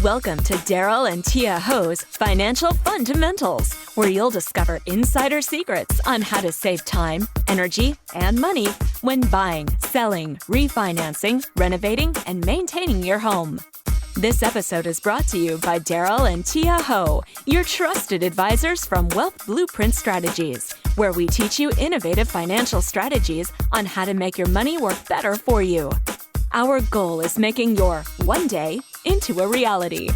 Welcome to Darryl and Tia Ho's Financial Fundamentals, where you'll discover insider secrets on how to save time, energy, and money when buying, selling, refinancing, renovating, and maintaining your home. This episode is brought to you by Darryl and Tia Ho, your trusted advisors from Wealth Blueprint Strategies, where we teach you innovative financial strategies on how to make your money work better for you. Our goal is making your one day into a reality.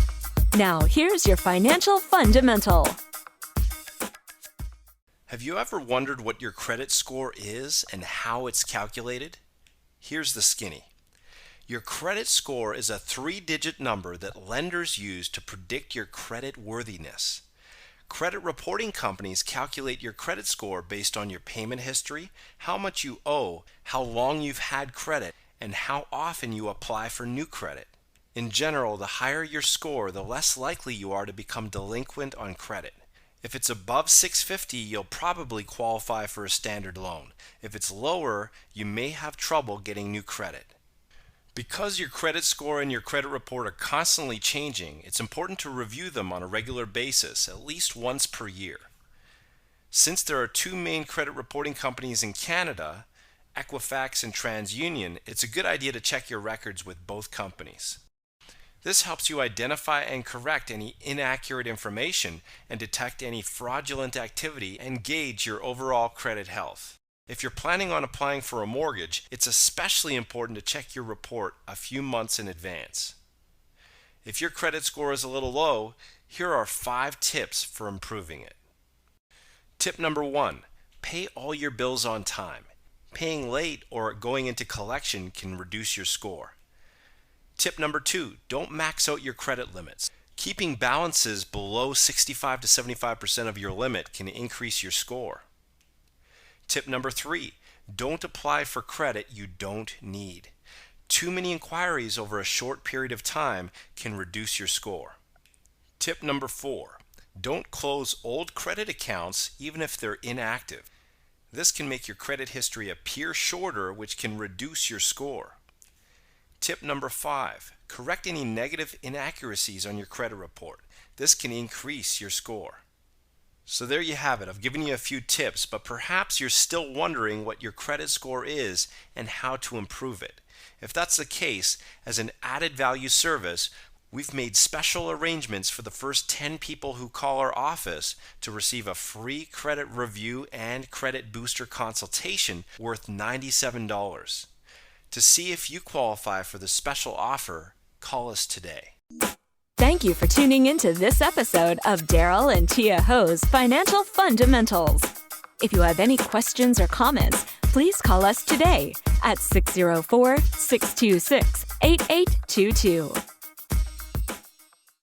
Now, here's your financial fundamental. Have you ever wondered what your credit score is and how it's calculated? Here's the skinny. Your credit score is a 3-digit number that lenders use to predict your credit worthiness. Credit reporting companies calculate your credit score based on your payment history, how much you owe, how long you've had credit, and how often you apply for new credit. In general, the higher your score, the less likely you are to become delinquent on credit. If it's above 650, you'll probably qualify for a standard loan. If it's lower, you may have trouble getting new credit. Because your credit score and your credit report are constantly changing, it's important to review them on a regular basis, at least once per year. Since there are two main credit reporting companies in Canada, Equifax and TransUnion, it's a good idea to check your records with both companies. This helps you identify and correct any inaccurate information and detect any fraudulent activity and gauge your overall credit health. If you're planning on applying for a mortgage, it's especially important to check your report a few months in advance. If your credit score is a little low, here are 5 tips for improving it. Tip number 1, pay all your bills on time. Paying late or going into collection can reduce your score. Tip number 2, don't max out your credit limits. Keeping balances below 65 to 75% of your limit can increase your score. Tip number 3, don't apply for credit you don't need. Too many inquiries over a short period of time can reduce your score. Tip number 4, don't close old credit accounts even if they're inactive. This can make your credit history appear shorter, which can reduce your score. Tip number 5, correct any negative inaccuracies on your credit report. This can increase your score. So there you have it. I've given you a few tips, but perhaps you're still wondering what your credit score is and how to improve it. If that's the case, as an added value service, we've made special arrangements for the first 10 people who call our office to receive a free credit review and credit booster consultation worth $97. To see if you qualify for the special offer, call us today. Thank you for tuning into this episode of Darryl and Tia Ho's Financial Fundamentals. If you have any questions or comments, please call us today at 604-626-8822.